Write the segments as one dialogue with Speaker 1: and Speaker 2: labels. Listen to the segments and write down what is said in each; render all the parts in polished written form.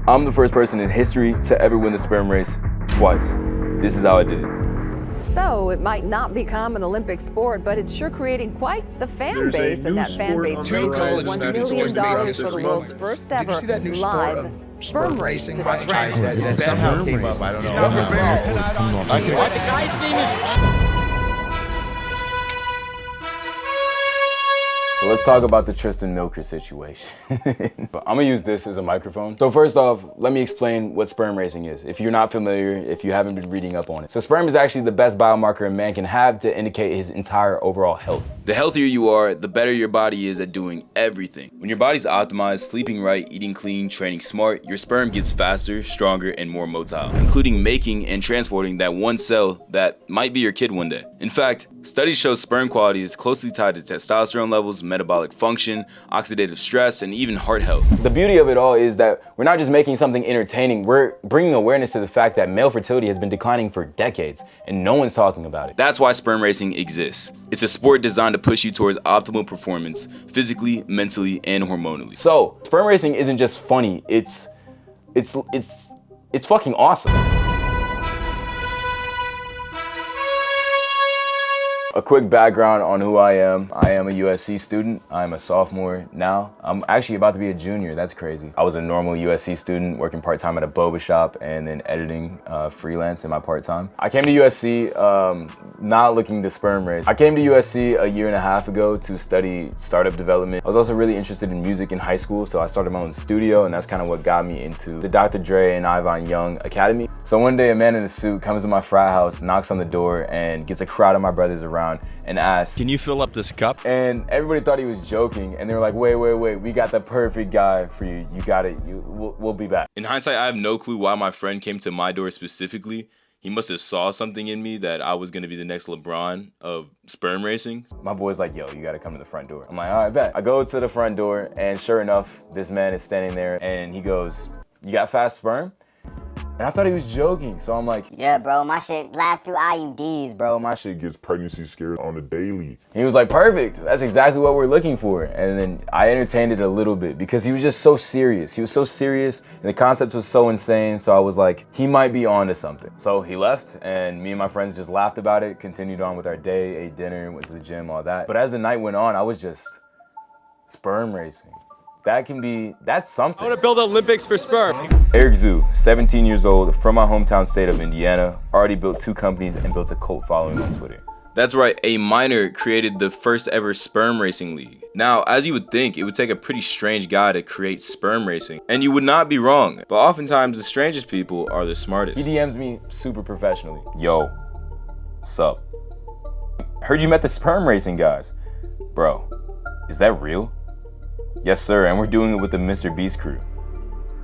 Speaker 1: I'm the first person in history to ever win the sperm race twice. This is how I did it.
Speaker 2: So it might not become an Olympic sport, but it's sure creating quite the fan base, and that fan base raises $1 million for the world's first ever live sperm racing.
Speaker 3: This somehow came up. I don't know.
Speaker 4: The guy's name is.
Speaker 1: So let's talk about the Tristan Milker situation. I'm gonna use this as a microphone. So first off, let me explain what sperm racing is, if you're not familiar, if you haven't been reading up on it. So sperm is actually the best biomarker a man can have to indicate his entire overall health. The healthier you are, the better your body is at doing everything. When your body's optimized, sleeping right, eating clean, training smart, your sperm gets faster, stronger, and more motile, including making and transporting that one cell that might be your kid one day. In fact, studies show sperm quality is closely tied to testosterone levels, metabolic function, oxidative stress, and even heart health. The beauty of it all is that we're not just making something entertaining, we're bringing awareness to the fact that male fertility has been declining for decades, and no one's talking about it. That's why sperm racing exists. It's a sport designed to push you towards optimal performance, physically, mentally, and hormonally. So, sperm racing isn't just funny, it's fucking awesome. A quick background on who I am. I am a USC student. I'm a sophomore now. I'm actually about to be a junior. That's crazy. I was a normal USC student working part-time at a boba shop and then editing freelance in my part-time. I came to USC not looking to sperm race. I came to USC a year and a half ago to study startup development. I was also really interested in music in high school, so I started my own studio, and that's kind of what got me into the Dr. Dre and Ivan Young Academy. So one day a man in a suit comes to my frat house, knocks on the door, and gets a crowd of my brothers around and asked,
Speaker 3: "Can you fill up this cup?"
Speaker 1: And everybody thought he was joking, and they were like, wait, we got the perfect guy for you. You got it, we'll be back. In hindsight, I have no clue why my friend came to my door specifically. He must have saw something in me that I was gonna be the next LeBron of sperm racing. My boy's like, yo, you gotta come to the front door. I'm like, all right, bet. I go to the front door, and sure enough, this man is standing there, and he goes, "You got fast sperm?" And I thought he was joking, so I'm like,
Speaker 5: "Yeah, bro, my shit blasts through IUDs, bro.
Speaker 6: My shit gets pregnancy scared on the daily."
Speaker 1: He was like, "Perfect, that's exactly what we're looking for." And then I entertained it a little bit because he was just so serious. He was so serious, and the concept was so insane, so I was like, he might be onto something. So he left, and me and my friends just laughed about it, continued on with our day, ate dinner, went to the gym, all that. But as the night went on, I was just sperm racing. That's something.
Speaker 3: I want to build Olympics for sperm.
Speaker 1: Eric Zhu, 17 years old, from my hometown state of Indiana, already built 2 companies and built a cult following on Twitter. That's right, a minor created the first ever sperm racing league. Now, as you would think, it would take a pretty strange guy to create sperm racing, and you would not be wrong, but oftentimes the strangest people are the smartest. He DMs me super professionally. "Yo, sup? Heard you met the sperm racing guys. Bro, is that real?" "Yes, sir, and we're doing it with the Mr. Beast crew."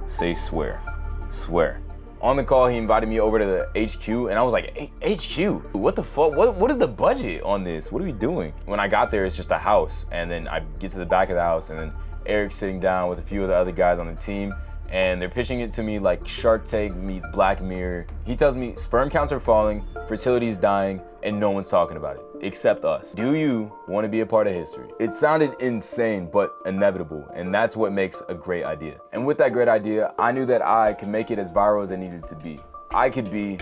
Speaker 1: Say swear. Swear. On the call, he invited me over to the HQ, and I was like, HQ? What the fuck? What is the budget on this? What are we doing? When I got there, it's just a house, and then I get to the back of the house, and then Eric's sitting down with a few of the other guys on the team, and they're pitching it to me like Shark Tank meets Black Mirror. He tells me sperm counts are falling, fertility is dying, and no one's talking about it, except us. Do you want to be a part of history? It sounded insane, but inevitable, and that's what makes a great idea. And with that great idea, I knew that I could make it as viral as it needed to be. I could be...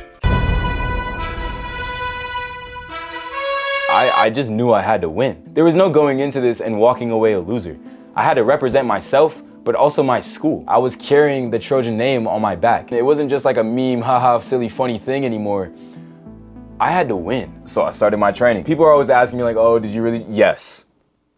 Speaker 1: I just knew I had to win. There was no going into this and walking away a loser. I had to represent myself, but also my school. I was carrying the Trojan name on my back. It wasn't just like a meme, haha, silly, funny thing anymore. I had to win. So I started my training. People are always asking me like, "Oh, did you really?" Yes.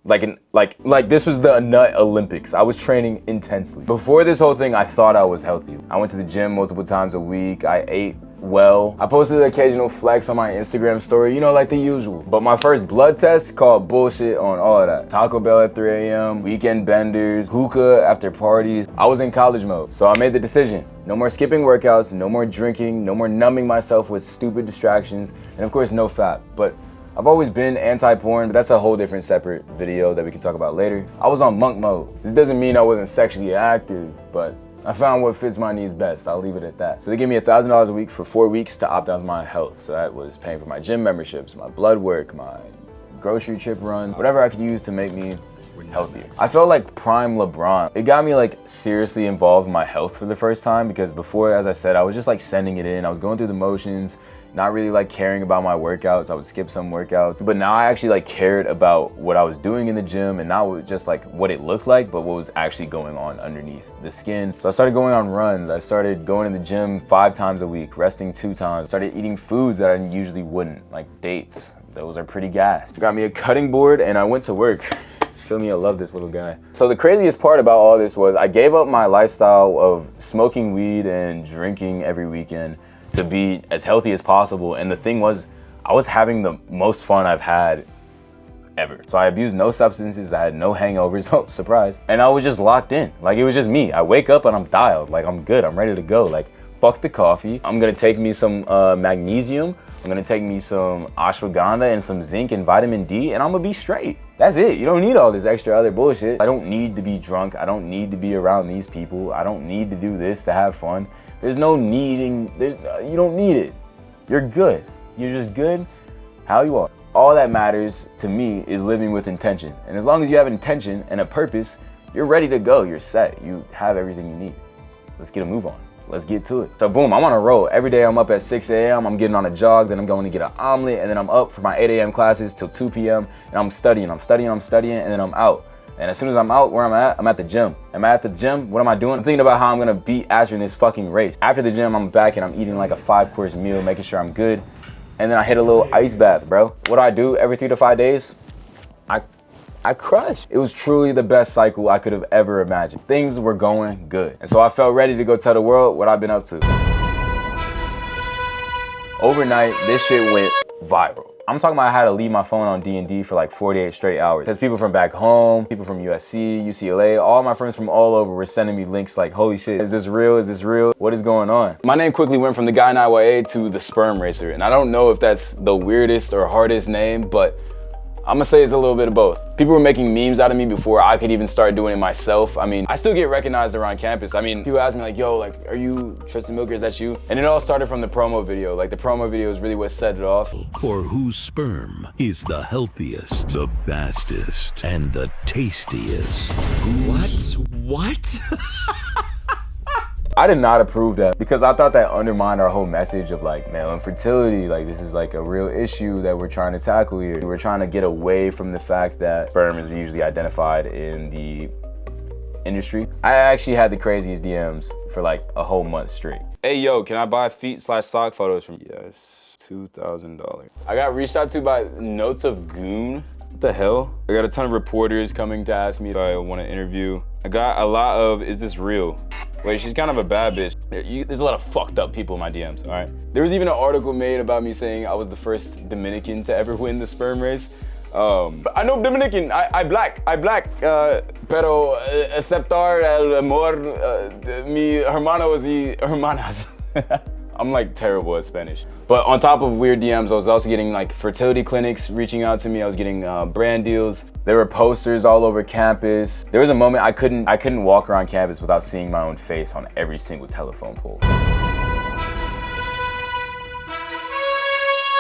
Speaker 1: Like this was the nut Olympics. I was training intensely. Before this whole thing, I thought I was healthy. I went to the gym multiple times a week. I ate well. I posted the occasional flex on my Instagram story, you know, like the usual. But my first blood test called bullshit on all of that. Taco Bell at 3 a.m., weekend benders, hookah after parties. I was in college mode, so I made the decision. No more skipping workouts, no more drinking, no more numbing myself with stupid distractions, and of course, no fat. But I've always been anti-porn, but that's a whole different separate video that we can talk about later. I was on monk mode. This doesn't mean I wasn't sexually active, but I found what fits my needs best. I'll leave it at that. So they gave me $1,000 a week for 4 weeks to optimize my health. So that was paying for my gym memberships, my blood work, my grocery trip run, whatever I could use to make me healthier. I felt like prime LeBron. It got me like seriously involved in my health for the first time, because before, as I said, I was just like sending it in. I was going through the motions, not really like caring about my workouts. I would skip some workouts, but now I actually like cared about what I was doing in the gym, and not just like what it looked like, but what was actually going on underneath the skin. So I started going on runs. I started going to the gym 5 times a week, resting 2 times. Started eating foods that I usually wouldn't, like dates. Those are pretty gas. Got me a cutting board and I went to work. Feel me, I love this little guy. So the craziest part about all this was I gave up my lifestyle of smoking weed and drinking every weekend to be as healthy as possible. And the thing was, I was having the most fun I've had ever. So I abused no substances, I had no hangovers, oh, surprise. And I was just locked in, like it was just me. I wake up and I'm dialed, like I'm good, I'm ready to go. Like, fuck the coffee. I'm gonna take me some magnesium, I'm gonna take me some ashwagandha and some zinc and vitamin D, and I'm gonna be straight. That's it. You don't need all this extra other bullshit. I don't need to be drunk. I don't need to be around these people. I don't need to do this to have fun. There's no needing, you don't need it. You're good. You're just good how you are. All that matters to me is living with intention. And as long as you have intention and a purpose, you're ready to go. You're set. You have everything you need. Let's get a move on. Let's get to it. So boom, I'm on a roll. Every day I'm up at 6 a.m. I'm getting on a jog, then I'm going to get an omelet, and then I'm up for my 8 a.m. classes till 2 p.m. and I'm studying, and then I'm out. And as soon as I'm out, where I'm at the gym. Am I at the gym? What am I doing? I'm thinking about how I'm gonna beat Asher in this fucking race. After the gym, I'm back and I'm eating like a 5-course meal, making sure I'm good. And then I hit a little ice bath, bro. What do I do every 3 to 5 days? I crushed. It was truly the best cycle I could have ever imagined. Things were going good. And so I felt ready to go tell the world what I've been up to. Overnight, this shit went viral. I'm talking about I had to leave my phone on D&D for like 48 straight hours. Because people from back home, people from USC, UCLA, all my friends from all over were sending me links like, holy shit, is this real? Is this real? What is going on? My name quickly went from the guy in IYA to the sperm racer. And I don't know if that's the weirdest or hardest name, but I'm gonna say it's a little bit of both. People were making memes out of me before I could even start doing it myself. I mean, I still get recognized around campus. I mean, people ask me like, yo, like, are you Tristan Milker, is that you? And it all started from the promo video. Like the promo video is really what set it off.
Speaker 7: For whose sperm is the healthiest, the fastest, and the tastiest?
Speaker 4: What?
Speaker 1: I did not approve that because I thought that undermined our whole message of like male infertility. Like this is like a real issue that we're trying to tackle here. We're trying to get away from the fact that sperm is usually identified in the industry. I actually had the craziest DMs for like a whole month straight. Hey yo, can I buy feet/sock photos from you? Yes, $2,000. I got reached out to by Notes of Goon. What the hell? I got a ton of reporters coming to ask me if I want to interview. I got a lot of, is this real? Wait, she's kind of a bad bitch. There's a lot of fucked up people in my DMs, all right? There was even an article made about me saying I was the first Dominican to ever win the sperm race. I know Dominican, I black, pero aceptar el amor, mi hermano y hermanas. I'm like terrible at Spanish. But on top of weird DMs, I was also getting like fertility clinics reaching out to me. I was getting brand deals. There were posters all over campus. There was a moment I couldn't walk around campus without seeing my own face on every single telephone pole.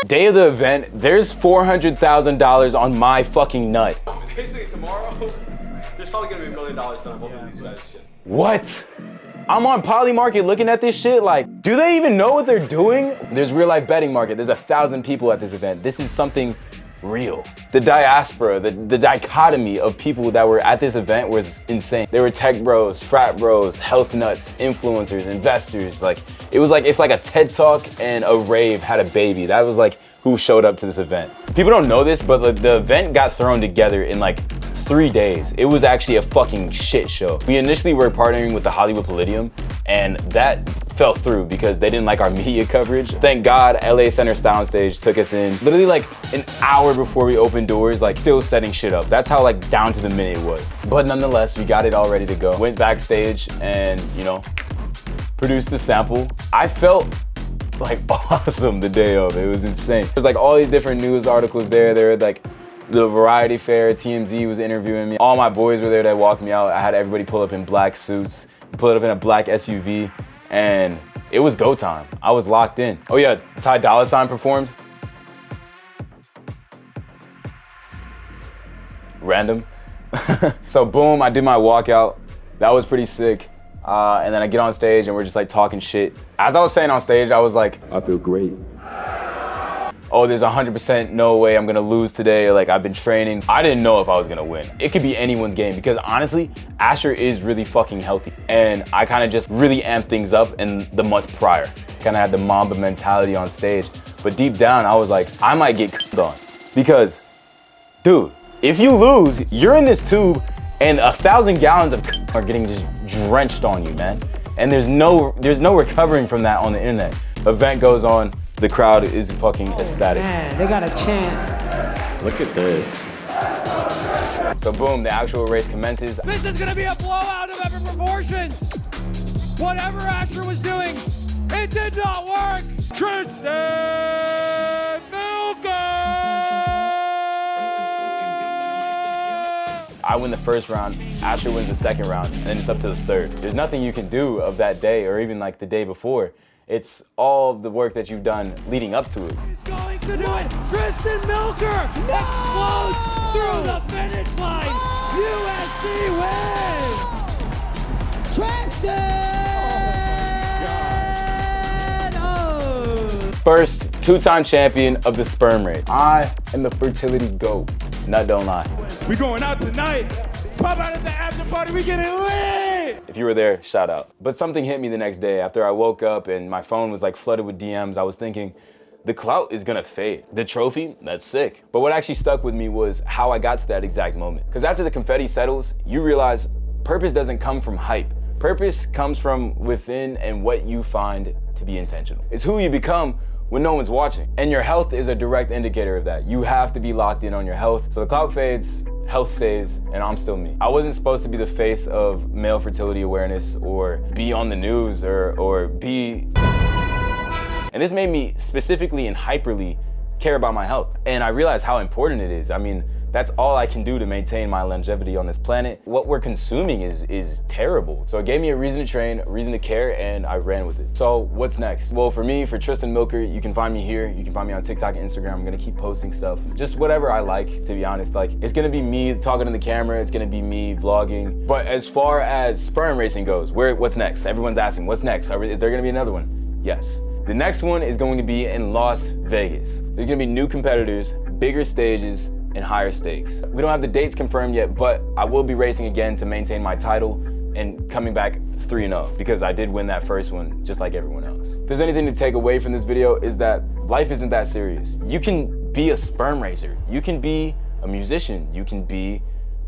Speaker 1: Day of the event, there's $400,000 on my fucking nut.
Speaker 3: Basically tomorrow, there's probably gonna be $1 million spent on both of these guys.
Speaker 1: What? I'm on Poly Market looking at this shit like, do they even know what they're doing? There's real life betting market. There's 1,000 people at this event. This is something real. The diaspora, the dichotomy of people that were at this event was insane. There were tech bros, frat bros, health nuts, influencers, investors. Like, it was like if like a TED Talk and a rave had a baby. That was like who showed up to this event. People don't know this, but the event got thrown together in like 3 days. It was actually a fucking shit show. We initially were partnering with the Hollywood Palladium, and that fell through because they didn't like our media coverage. Thank God LA Center Soundstage took us in literally like an hour before we opened doors, like still setting shit up. That's how like down to the minute it was. But nonetheless, we got it all ready to go. Went backstage and, you know, produced the sample. I felt like awesome the day of. It was insane. There's like all these different news articles there. There were like the Variety Fair, TMZ was interviewing me. All my boys were there that walked me out. I had everybody pull up in black suits, pull up in a black SUV, and it was go time. I was locked in. Oh yeah, Ty Dolla $ign performed. Random. So boom, I did my walkout. That was pretty sick. And then I get on stage and we're just like talking shit. As I was saying on stage, I was like,
Speaker 8: I feel great.
Speaker 1: oh, there's 100% no way I'm gonna lose today. Like, I've been training. I didn't know if I was gonna win. It could be anyone's game because honestly, Asher is really fucking healthy. And I kind of just really amped things up in the month prior. Kind of had the Mamba mentality on stage. But deep down, I was like, I might get on. Because, dude, if you lose, you're in this tube and 1,000 gallons of are getting just drenched on you, man. And there's no recovering from that on the internet. Event goes on, the crowd is fucking ecstatic.
Speaker 9: Man, they got a chant.
Speaker 8: Look at this.
Speaker 1: So boom, the actual race commences.
Speaker 10: This is gonna be a blowout of epic proportions. Whatever Asher was doing, it did not work. Tristan Milker!
Speaker 1: I win the first round, Asher wins the second round, and then it's up to the third. There's nothing you can do of that day or even like the day before. It's all the work that you've done leading up to it.
Speaker 10: He's going to do it! Tristan Milker explodes through the finish line! USC wins! Tristan!
Speaker 1: First two-time champion of the sperm race. I am the fertility GOAT. Nut don't lie.
Speaker 10: We going out tonight. Pop out at the after party. We getting lit.
Speaker 1: If you were there, shout out. But something hit me the next day after I woke up and my phone was like flooded with DMs. I was thinking, the clout is gonna fade. The trophy, that's sick. But what actually stuck with me was how I got to that exact moment. Because after the confetti settles, you realize purpose doesn't come from hype. Purpose comes from within and what you find to be intentional. It's who you become when no one's watching. And your health is a direct indicator of that. You have to be locked in on your health. So the clout fades, health stays, and I'm still me. I wasn't supposed to be the face of male fertility awareness or be on the news or be... And this made me specifically and hyperly care about my health. And I realized how important it is. I mean, that's all I can do to maintain my longevity on this planet. What we're consuming is terrible. So it gave me a reason to train, a reason to care, and I ran with it. So what's next? Well, for me, for Tristan Milker, you can find me here. You can find me on TikTok and Instagram. I'm gonna keep posting stuff. Just whatever I like, to be honest. Like, it's gonna be me talking to the camera. It's gonna be me vlogging. But as far as sperm racing goes, what's next? Everyone's asking, what's next? Is there gonna be another one? Yes. The next one is going to be in Las Vegas. There's gonna be new competitors, bigger stages, and higher stakes. We don't have the dates confirmed yet, but I will be racing again to maintain my title and coming back 3-0 because I did win that first one just like everyone else. If there's anything to take away from this video is that life isn't that serious. You can be a sperm racer. You can be a musician. You can be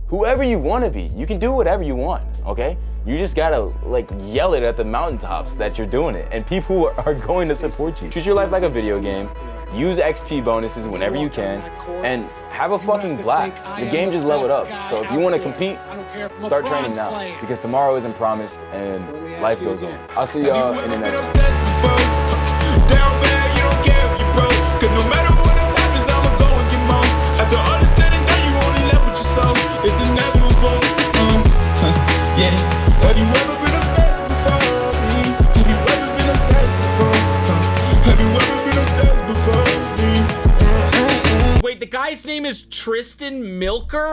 Speaker 1: whoever you want to be. You can do whatever you want, okay? You just gotta like yell it at the mountaintops that you're doing it and people are going to support you. Treat your life like a video game. Use XP bonuses whenever you can, and have a fucking blast. The game just leveled up. So if you want to compete, start training now, because tomorrow isn't promised and life goes on. I'll see y'all in the next one.
Speaker 11: Down bad, you don't care if you're broke, cause no matter what else happens, I'ma go and get more. After all is said and done, you only left with your soul. It's inevitable. Yeah. Have you ever been obsessed before? Have you ever been obsessed before? Have you ever been obsessed before?
Speaker 4: Wait, the guy's name is Tristan Milker?